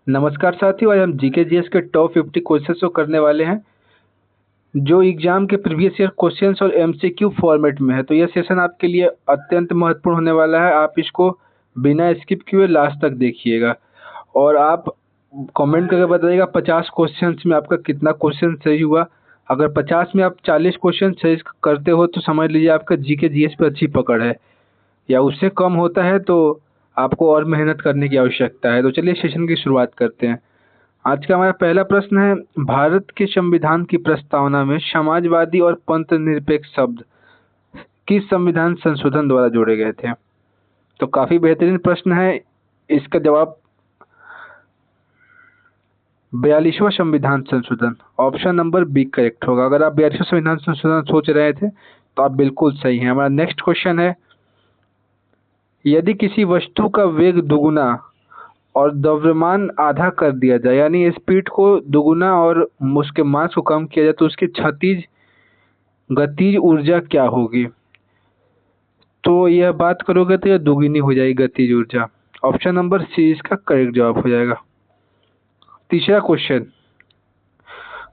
नमस्कार साथियों, आज हम जीके जीएस के टॉप 50 क्वेश्चंस को करने वाले हैं जो एग्जाम के प्रीवियस ईयर क्वेश्चंस और एमसीक्यू फॉर्मेट में है। तो यह सेशन आपके लिए अत्यंत महत्वपूर्ण होने वाला है। आप इसको बिना स्किप किए लास्ट तक देखिएगा और आप कमेंट करके बताइएगा 50 क्वेश्चंस में आपका कितना क्वेश्चन सही हुआ। अगर 50 में आप 40 क्वेश्चन सही करते हो तो समझ लीजिए आपका जीके जीएस पे अच्छी पकड़ है, या उससे कम होता है तो आपको और मेहनत करने की आवश्यकता है। तो चलिए सेशन की शुरुआत करते हैं। आज का हमारा पहला प्रश्न है, भारत के संविधान की प्रस्तावना में समाजवादी और पंथ निरपेक्ष शब्द किस संविधान संशोधन द्वारा जोड़े गए थे? तो काफी बेहतरीन प्रश्न है। इसका जवाब 42वां संविधान संशोधन, ऑप्शन नंबर बी करेक्ट होगा। अगर आप 42वां संविधान संशोधन सोच रहे थे तो आप बिल्कुल सही हैं। हमारा नेक्स्ट क्वेश्चन है, यदि किसी वस्तु का वेग दुगुना और द्रव्यमान आधा कर दिया जाए, यानी स्पीड को दुगुना और उसके मास को कम किया जाए, तो उसकी क्षैतिज गतिज ऊर्जा क्या होगी? तो यह बात करोगे तो यह दुगुनी हो जाएगी गतिज ऊर्जा। ऑप्शन नंबर सी इसका करेक्ट जवाब हो जाएगा। तीसरा क्वेश्चन,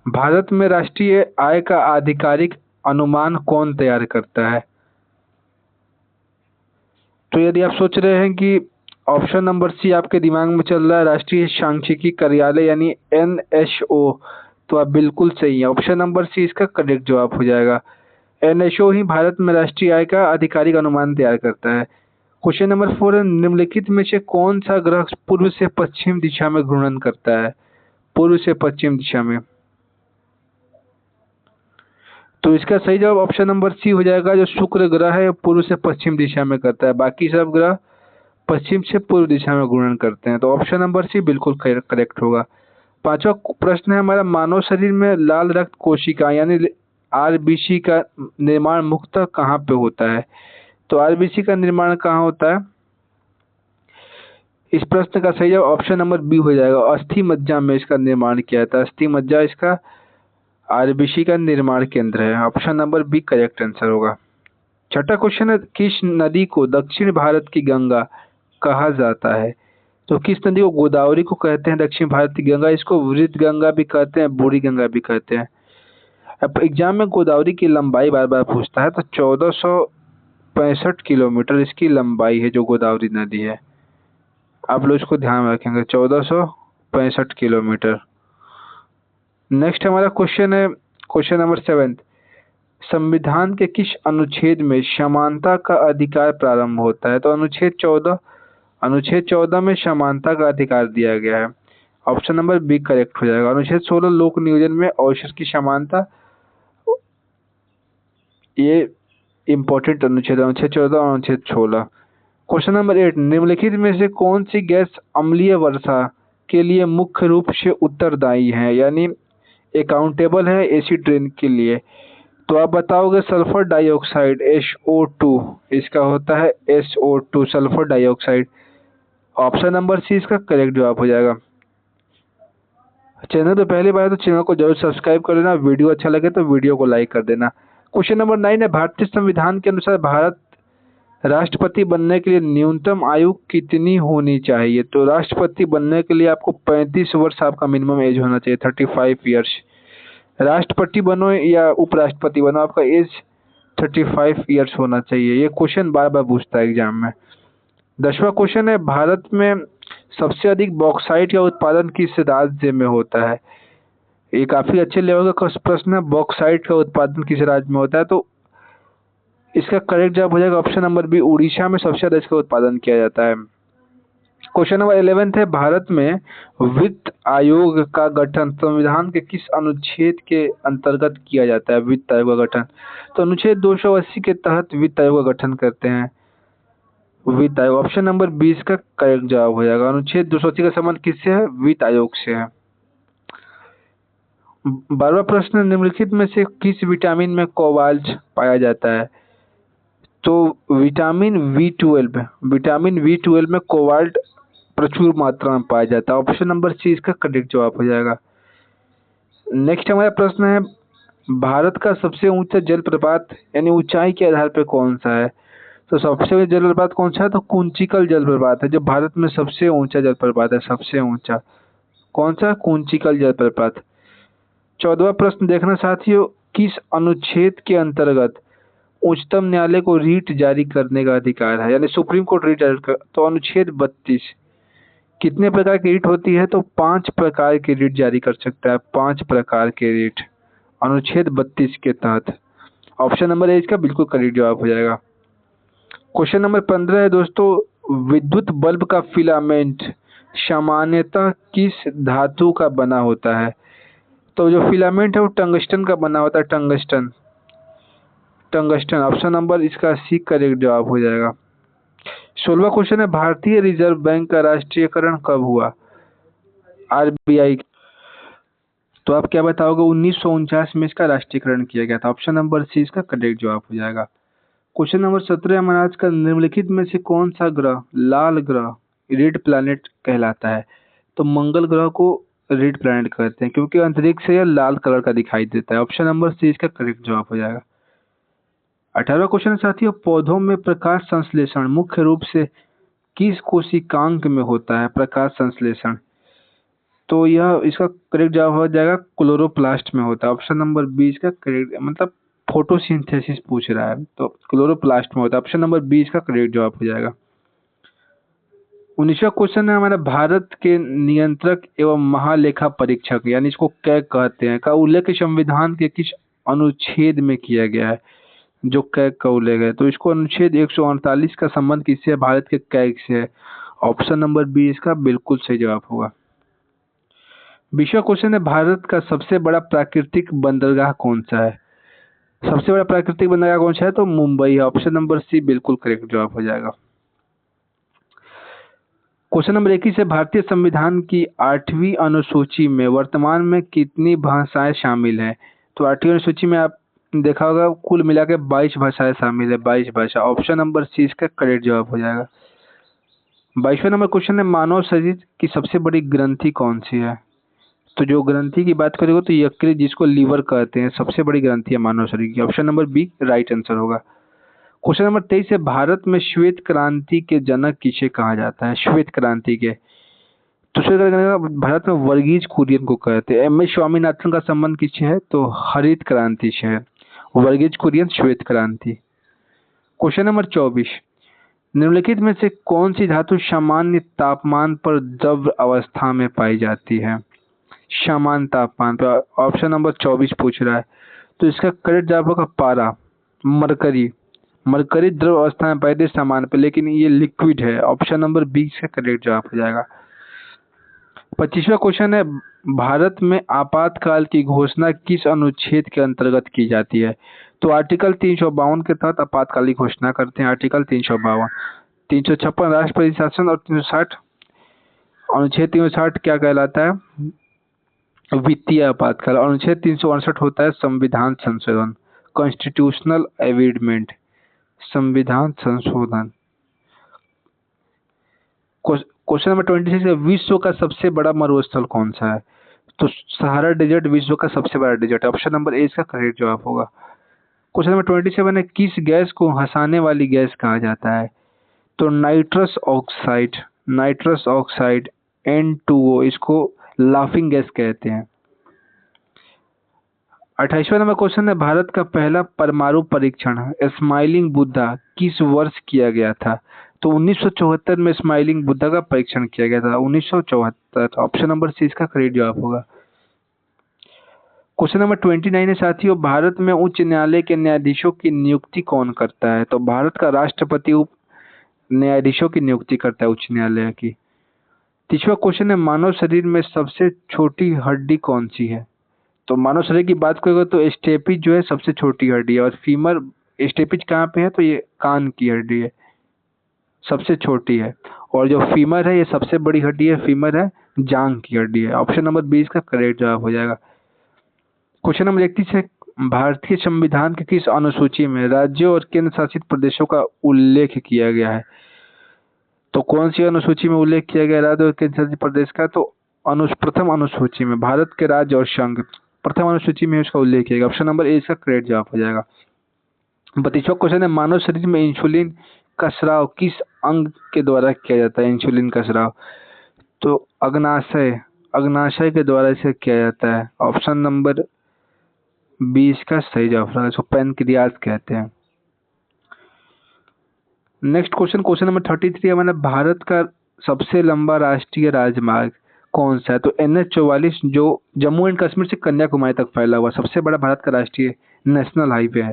भारत में राष्ट्रीय आय का आधिकारिक अनुमान कौन तैयार करता है? तो यदि आप सोच रहे हैं कि ऑप्शन नंबर सी आपके दिमाग में चल रहा है राष्ट्रीय सांख्यिकी कार्यालय यानी एनएसओ, तो आप बिल्कुल सही हैं। ऑप्शन नंबर सी इसका करेक्ट जवाब हो जाएगा। एनएसओ ही भारत में राष्ट्रीय आय का आधिकारिक अनुमान तैयार करता है। क्वेश्चन नंबर 4 है, निम्नलिखित में से कौन सा ग्रह पूर्व से पश्चिम दिशा में घूर्णन करता है? पूर्व से पश्चिम दिशा में, तो इसका सही जवाब ऑप्शन नंबर सी हो जाएगा। जो शुक्र ग्रह है पूर्व से पश्चिम दिशा में करता है, बाकी सब ग्रह पश्चिम से पूर्व दिशा में घूर्णन करते हैं। तो ऑप्शन नंबर सी बिल्कुल करेक्ट होगा। पांचवा प्रश्न है हमारा, मानव शरीर में लाल रक्त कोशिका यानी आरबीसी का निर्माण मुख्यतः कहाँ पे होता है? तो आरबीसी का निर्माण कहाँ होता है? इस प्रश्न का सही जवाब ऑप्शन नंबर बी हो जाएगा। अस्थि मज्जा में इसका निर्माण किया जाता है। अस्थि मज्जा इसका आरबीसी का निर्माण केंद्र है। Option number B correct answer होगा। छठा क्वेश्चन है, किस नदी को दक्षिण भारत की गंगा कहा जाता है? तो किस नदी को गोदावरी को कहते हैं दक्षिण भारत की गंगा? इसको वृद्ध गंगा भी कहते हैं, बूढ़ी गंगा भी कहते हैं। अब एग्जाम में गोदावरी की लंबाई बार बार पूछता है, तो 1465 किलोमीटर इसकी लंबाई है जो गोदावरी नदी है। आप लोग इसको ध्यान में रखेंगे, 1465 किलोमीटर। नेक्स्ट हमारा क्वेश्चन है क्वेश्चन नंबर 7, संविधान के किस अनुच्छेद में समानता का अधिकार प्रारंभ होता है? तो अनुच्छेद 14 में समानता का अधिकार दिया गया है। ऑप्शन नंबर बी करेक्ट हो जाएगा। अनुच्छेद 16 लोक नियोजन में अवसर की समानता, ये इंपॉर्टेंट अनुच्छेद 14 और अनुच्छेद 16। क्वेश्चन नंबर 8, निम्नलिखित में से कौन सी गैस अम्लीय वर्षा के लिए मुख्य रूप से उत्तरदायी है, यानी अकाउंटेबल है एसिड रेन के लिए? तो आप बताओगे सल्फर डाइऑक्साइड SO2, इसका होता है SO2 sulphur dioxide. Option number C इसका करेक्ट जवाब हो जाएगा। चैनल पे पहली बार तो चैनल को जरूर सब्सक्राइब कर देना, वीडियो अच्छा लगे तो वीडियो को लाइक कर देना। क्वेश्चन नंबर 9 है, भारतीय संविधान के अनुसार भारत राष्ट्रपति बनने के लिए न्यूनतम आयु कितनी होनी चाहिए? तो राष्ट्रपति बनने के लिए आपको 35 वर्ष आपका मिनिमम एज होना चाहिए, 35 ईयर्स। राष्ट्रपति बनो या उपराष्ट्रपति बनो, आपका एज 35 ईयर्स होना चाहिए। ये क्वेश्चन बार बार पूछता है एग्जाम में। 10वां क्वेश्चन है, भारत में सबसे अधिक बॉक्साइट का उत्पादन किस राज्य में होता है? ये काफी अच्छे लेवल का प्रश्न है, बॉक्साइट का उत्पादन किस राज्य में होता है? तो इसका करेक्ट जवाब हो जाएगा ऑप्शन नंबर बी, उड़ीसा में सबसे ज्यादा इसका उत्पादन किया जाता है। क्वेश्चन नंबर 11 है, भारत में वित्त आयोग का गठन संविधान के किस अनुच्छेद के अंतर्गत किया जाता है? वित्त आयोग का गठन, तो अनुच्छेद 280 के तहत वित्त आयोग का गठन करते हैं वित्त आयोग। ऑप्शन नंबर 20 का करेक्ट जवाब हो जाएगा। अनुच्छेद 280 का संबंध किससे है? वित्त आयोग से है। 12वां प्रश्न, निम्नलिखित में से किस विटामिन में कोबाल्ट पाया जाता है? तो विटामिन बी12 में कोबाल्ट प्रचुर मात्रा में पाया जाता है। ऑप्शन नंबर सी इसका करेक्ट जवाब हो जाएगा। नेक्स्ट हमारा प्रश्न है, भारत का सबसे ऊंचा जलप्रपात यानी ऊंचाई के आधार पर कौन सा है? तो सबसे ऊंचा जलप्रपात कौन सा है? तो कुंचिकल जलप्रपात है जो भारत में सबसे ऊंचा जलप्रपात है, सबसे ऊंचा कौन सा? कुंचिकल जलप्रपात। 14वां प्रश्न देखना साथियों, किस अनुच्छेद के अंतर्गत उच्चतम न्यायालय को रीट जारी करने का अधिकार है, यानी सुप्रीम कोर्ट रीट जारी कर, तो अनुच्छेद 32। कितने प्रकार की रीट होती है? तो 5 प्रकार की रीट जारी कर सकता है, 5 प्रकार के रीट अनुच्छेद 32 के तहत। ऑप्शन नंबर ए इसका बिल्कुल करेक्ट जवाब हो जाएगा। क्वेश्चन नंबर 15 है दोस्तों, विद्युत बल्ब का फिलामेंट सामान्यतः किस धातु का बना होता है? तो जो फिलामेंट है वो टंगस्टन का बना होता है, टंगस्टन। टंगस्टन ऑप्शन नंबर इसका सी करेक्ट जवाब हो जाएगा। 16वां क्वेश्चन है, भारतीय रिजर्व बैंक का राष्ट्रीयकरण कब हुआ? आरबीआई। तो आप क्या बताओगे? 1949 में इसका राष्ट्रीयकरण किया गया था। ऑप्शन नंबर सी इसका करेक्ट जवाब हो जाएगा। क्वेश्चन नंबर 17 महाराज का, निम्नलिखित में से कौन सा ग्रह लाल ग्रह रेड प्लैनेट कहलाता है? तो मंगल ग्रह को रेड प्लैनेट कहते हैं क्योंकि अंतरिक्ष से यह लाल कलर का दिखाई देता है। ऑप्शन नंबर सी इसका करेक्ट जवाब हो जाएगा। 18वां क्वेश्चन साथियों, पौधों में प्रकाश संश्लेषण मुख्य रूप से किस कोशिकांग में होता है? प्रकाश संश्लेषण, तो यह इसका करेक्ट जवाब हो जाएगा क्लोरोप्लास्ट में होता है। ऑप्शन नंबर बी इसका करेक्ट, मतलब फोटोसिंथेसिस पूछ रहा है तो क्लोरोप्लास्ट में होता है। ऑप्शन नंबर बी इसका करेक्ट जवाब हो जाएगा। 19वां क्वेश्चन है हमारा, भारत के नियंत्रक एवं महालेखा परीक्षक यानी इसको कैग कहते हैं का उल्लेख संविधान के किस अनुच्छेद में किया गया है? जो कैग का उल्लेख है, तो इसको अनुच्छेद 148 का संबंध किससे है? भारत के कैग से है। ऑप्शन नंबर बी इसका बिल्कुल सही जवाब होगा। 20वां क्वेश्चन है, भारत का सबसे बड़ा प्राकृतिक बंदरगाह कौन सा है? सबसे बड़ा प्राकृतिक बंदरगाह कौन सा है? तो मुंबई है। ऑप्शन नंबर सी बिल्कुल करेक्ट जवाब हो जाएगा। क्वेश्चन नंबर 21 है, भारतीय संविधान की 8वीं अनुसूची में वर्तमान में कितनी भाषाएं शामिल हैं? तो 8वीं अनुसूची में आप देखा होगा कुल मिला के 22 भाषाएं शामिल है, 22 भाषा। ऑप्शन नंबर सी इसका करेक्ट जवाब हो जाएगा। 22वां नंबर क्वेश्चन है, मानव शरीर की सबसे बड़ी ग्रंथि कौन सी है? तो जो ग्रंथि की बात करेंगे तो यकृत, जिसको लीवर कहते हैं, सबसे बड़ी ग्रंथि है मानव शरीर की। Option number B right answer होगा। क्वेश्चन नंबर 23 है, भारत में श्वेत क्रांति के जनक किसे कहा जाता है? श्वेत क्रांति के, तो श्वेत क्रांति भारत में वर्गीज कुरियन को कहते हैं। एम एस स्वामीनाथन का संबंध किससे है? तो हरित क्रांति से है। वर्गीज कुरियन श्वेत क्रांति। क्वेश्चन नंबर 24, निम्नलिखित में से कौन सी धातु सामान्य तापमान पर द्रव अवस्था में पाई जाती है? सामान्य तापमान पर। ऑप्शन नंबर 24 पूछ रहा है, तो इसका करेक्ट जवाब होगा पारा, मरकरी। मरकरी द्रव अवस्था में पाई जाती है सामान्य पे, लेकिन ये लिक्विड है। ऑप्शन नंबर बी इसका करेक्ट जवाब हो जाएगा। 25वां क्वेश्चन है, भारत में आपातकाल की घोषणा किस अनुच्छेद के अंतर्गत की जाती है? तो आर्टिकल 352 के तहत आपातकाल की घोषणा करते हैं। आर्टिकल 352, 356 राष्ट्रपति शासन और 360 अनुच्छेद 360 क्या कहलाता है? वित्तीय आपातकाल। अनुच्छेद 368 होता है संविधान संशोधन, कॉन्स्टिट्यूशनल अमेंडमेंट, संविधान संशोधन। क्वेश्चन नंबर 26 है, विश्व का सबसे बड़ा मरुस्थल कौन सा है? तो सहारा डेजर्ट विश्व का सबसे बड़ा डेजर्ट है। ऑप्शन नंबर ए इसका करेक्ट जवाब होगा। क्वेश्चन नंबर 27 है, किस गैस को हंसाने वाली गैस कहा जाता है? तो nitrous oxide, nitrous oxide N2O, इसको लाफिंग गैस कहते हैं। 28वां नंबर क्वेश्चन है, भारत का पहला परमाणु परीक्षण स्माइलिंग बुद्धा किस वर्ष किया गया था? तो 1974 में स्माइलिंग बुद्धा का परीक्षण किया गया था, 1974। ऑप्शन नंबर सी इसका करेक्ट जवाब होगा। क्वेश्चन नंबर 29 है साथियों, भारत में उच्च न्यायालय के न्यायाधीशों की नियुक्ति कौन करता है? तो भारत का राष्ट्रपति उप न्यायाधीशों की नियुक्ति करता है उच्च न्यायालय की। 30वां क्वेश्चन है, मानव शरीर में सबसे छोटी हड्डी कौन सी है? तो मानव शरीर की बात करेंगे तो स्टेपिज जो है सबसे छोटी हड्डी है, और फीमर स्टेपिज कहाँ पे है? तो ये कान की हड्डी है, सबसे छोटी है। और जो फीमर है ये सबसे बड़ी हड्डी है, फीमर है जांघ की हड्डी है। ऑप्शन नंबर 20 का करेक्ट जवाब हो जाएगा। क्वेश्चन नंबर 31 है, भारतीय संविधान के किस अनुसूची में राज्यों और केंद्र शासित प्रदेशों का उल्लेख किया गया है? तो कौन सी अनुसूची में उल्लेख किया गया राज्य और केंद्र शासित प्रदेश का? तो प्रथम अनुसूची में, भारत के राज्य और संघ प्रथम अनुसूची में उसका उल्लेख किया गया। ऑप्शन नंबर ए इसका करेक्ट जवाब हो जाएगा। 32वां क्वेश्चन है, मानव शरीर में इंसुलिन का स्राव किस अंग के द्वारा किया जाता है? इंसुलिन का स्राव, तो अग्नाशय, अग्नाशय के द्वारा इसे किया जाता है। ऑप्शन नंबर 20 का सही जवाब होगा, इसको पैनक्रियाज कहते हैं। नेक्स्ट क्वेश्चन नंबर 33 है हमारा, भारत का सबसे लंबा राष्ट्रीय राजमार्ग कौन सा है? तो NH 44 जो जम्मू एंड कश्मीर से कन्याकुमारी तक फैला हुआ सबसे बड़ा भारत का राष्ट्रीय नेशनल हाईवे है।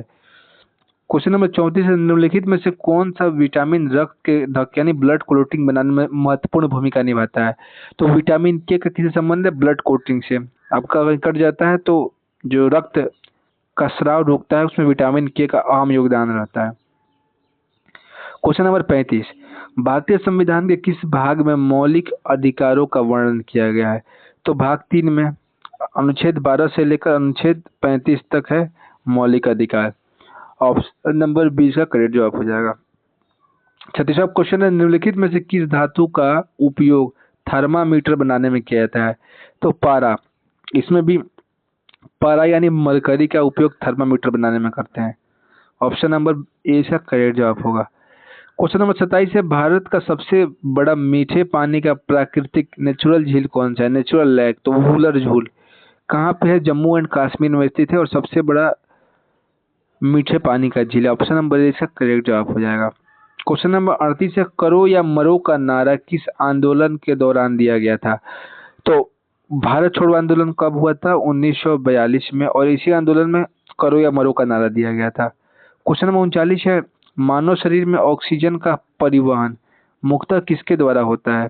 क्वेश्चन नंबर 34 है, निम्नलिखित में से कौन सा विटामिन रक्त के धक्के यानी ब्लड क्लोटिंग बनाने में महत्वपूर्ण भूमिका निभाता है? तो विटामिन के का किसी संबंध है ब्लड क्लोटिंग से? आपका अगर कट जाता है तो जो रक्त का स्राव रोकता है उसमें विटामिन के का अहम योगदान रहता है। क्वेश्चन नंबर 35, भारतीय संविधान के किस भाग में मौलिक अधिकारों का वर्णन किया गया है? तो भाग 3 में अनुच्छेद 12 से लेकर अनुच्छेद 35 तक है मौलिक अधिकार। ऑप्शन नंबर 20 का करेक्ट जवाब हो जाएगा। 36वां क्वेश्चन है, निम्नलिखित में से किस धातु का उपयोग थर्मामीटर बनाने में किया जाता है? तो पारा, इसमें भी पारा यानी मरकरी का उपयोग थर्मामीटर बनाने में करते हैं। ऑप्शन नंबर ए इसका करेक्ट जवाब होगा। क्वेश्चन नंबर 27 है, भारत का सबसे बड़ा मीठे पानी का प्राकृतिक नेचुरल झील कौन सा है? नेचुरल लेक, तो वुलर झील कहाँ पे है? जम्मू एंड कश्मीर में स्थित है और सबसे बड़ा मीठे पानी का झील। ऑप्शन नंबर ए इसका करेक्ट जवाब हो जाएगा। क्वेश्चन नंबर 38 है, करो या मरो का नारा किस आंदोलन के दौरान दिया गया था? तो भारत छोड़ो आंदोलन कब हुआ था? 1942 में, और इसी आंदोलन में करो या मरो का नारा दिया गया था। क्वेश्चन नंबर 39 है, मानव शरीर में ऑक्सीजन का परिवहन मुख्यतः किसके द्वारा होता है?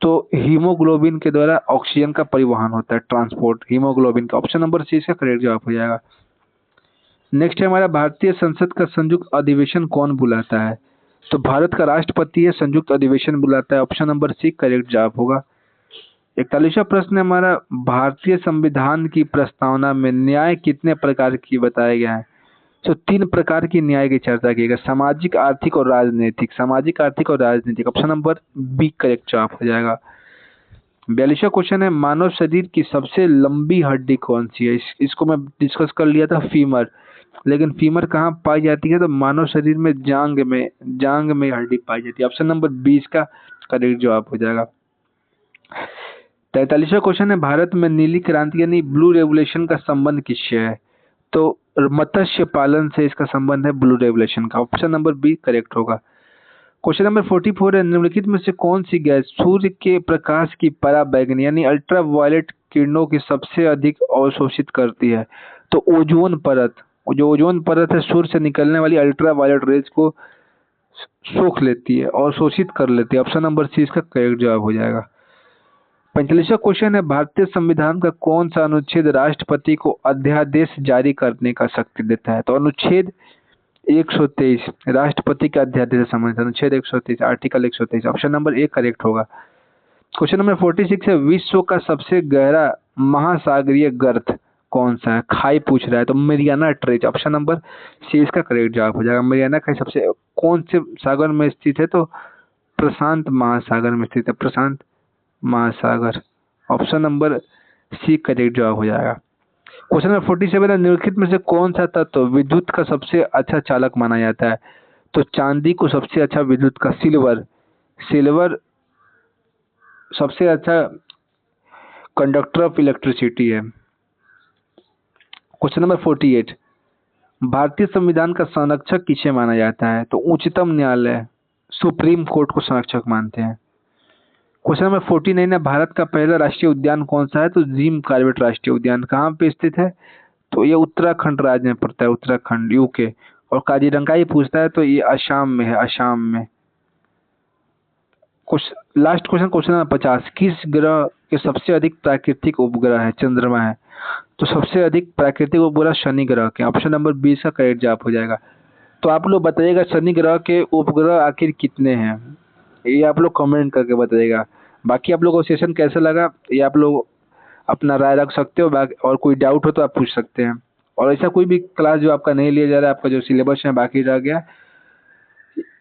तो हीमोग्लोबिन के द्वारा ऑक्सीजन का परिवहन होता है, ट्रांसपोर्ट हीमोग्लोबिन का। ऑप्शन नंबर सी इसका करेक्ट जवाब हो जाएगा। नेक्स्ट है हमारा, भारतीय संसद का संयुक्त अधिवेशन कौन बुलाता है? तो भारत का राष्ट्रपति है संयुक्त अधिवेशन बुलाता है। ऑप्शन नंबर सी करेक्ट जवाब होगा। 41वां प्रश्न है हमारा, भारतीय संविधान की प्रस्तावना में न्याय कितने प्रकार की बताया गया है? तो 3 प्रकार की न्याय की चर्चा की गई, सामाजिक, आर्थिक और राजनीतिक। सामाजिक, आर्थिक और राजनीतिक। ऑप्शन नंबर बी करेक्ट जवाब हो जाएगा। 42वां क्वेश्चन है, मानव शरीर की सबसे लंबी हड्डी कौन सी है? इसको मैं डिस्कस कर लिया था, फीमर। लेकिन फीमर कहाँ पाई जाती है? तो मानव शरीर में जांग में हड्डी पाई जाती है। ऑप्शन नंबर 20 का करेक्ट जवाब हो जाएगा। 43वां क्वेश्चन है, भारत में नीली क्रांति यानी ब्लू रेवोल्यूशन का संबंध किससे है? तो मत्स्य पालन से इसका संबंध है ब्लू रेवोल्यूशन का। ऑप्शन नंबर बी करेक्ट होगा। क्वेश्चन नंबर 44 है, निम्नलिखित में से कौन सी गैस सूर्य के प्रकाश की पराबैंगनी यानी अल्ट्रा वायलेट किरणों की सबसे अधिक अवशोषित करती है? तो ओजोन परत, जो ओजोन परत है सूर्य से निकलने वाली अल्ट्रा वायलेट रेज को सोख लेती है और शोषित कर लेती है। ऑप्शन नंबर सी इसका करेक्ट जवाब हो जाएगा। 45वां क्वेश्चन है, भारतीय संविधान का कौन सा अनुच्छेद राष्ट्रपति को अध्यादेश जारी करने का शक्ति देता है? तो अनुच्छेद 123 राष्ट्रपति के अध्यादेश से संबंधित, अनुच्छेद 123 article 123। Option number A correct होगा। क्वेश्चन नंबर 46 है, विश्व का सबसे गहरा महासागरीय गर्त कौन सा है? खाई पूछ रहा है, तो Mariana trench. Option number C इसका करेक्ट जवाब हो जाएगा। मेरियाना खाई सबसे कौन से सागर में स्थित है? तो प्रशांत महासागर में स्थित है, प्रशांत महासागर। ऑप्शन नंबर सी करेक्ट जवाब हो जाएगा। क्वेश्चन नंबर 47 है, निम्नलिखित में से कौन सा तत्व विद्युत का सबसे अच्छा चालक माना जाता है? तो चांदी को सबसे अच्छा विद्युत का सिल्वर सबसे अच्छा कंडक्टर ऑफ इलेक्ट्रिसिटी है। क्वेश्चन नंबर 48, भारतीय संविधान का संरक्षक किसे माना जाता है? तो उच्चतम न्यायालय, सुप्रीम कोर्ट को संरक्षक मानते हैं। क्वेश्चन नंबर 49 है, भारत का पहला राष्ट्रीय उद्यान कौन सा है? तो जिम कॉर्बेट राष्ट्रीय उद्यान कहाँ पे स्थित है? तो ये उत्तराखंड राज्य में पड़ता है, उत्तराखंड यूके। और काजीरंगा ही पूछता है तो ये असम में है, असम में। लास्ट क्वेश्चन, क्वेश्चन नंबर 50, किस ग्रह के सबसे अधिक प्राकृतिक उपग्रह है? चंद्रमा है। तो सबसे अधिक प्राकृतिक उपग्रह शनि ग्रह के। ऑप्शन नंबर 20 का करेक्ट जवाब हो जाएगा। तो आप लोग बताइएगा शनि ग्रह के उपग्रह आखिर कितने हैं, ये आप लोग कमेंट करके बताइएगा। बाकी आप लोगों को सेशन कैसा लगा ये आप लोग अपना राय रख सकते हो। और कोई डाउट हो तो आप पूछ सकते हैं। और ऐसा कोई भी क्लास जो आपका नहीं लिया जा रहा है, आपका जो सिलेबस है बाकी रह गया,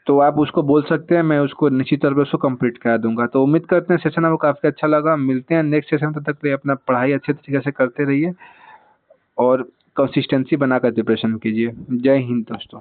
तो आप उसको बोल सकते हैं, मैं उसको निश्चित तौर पर उसको कंप्लीट करा दूंगा। तो उम्मीद करते हैं सेशन आपको काफ़ी अच्छा लगा। मिलते हैं नेक्स्ट सेशन, तब तक के लिए अपना पढ़ाई अच्छे तरीके से करते रहिए और कंसिस्टेंसी बनाकर प्रिपरेशन कीजिए। जय हिंद दोस्तों।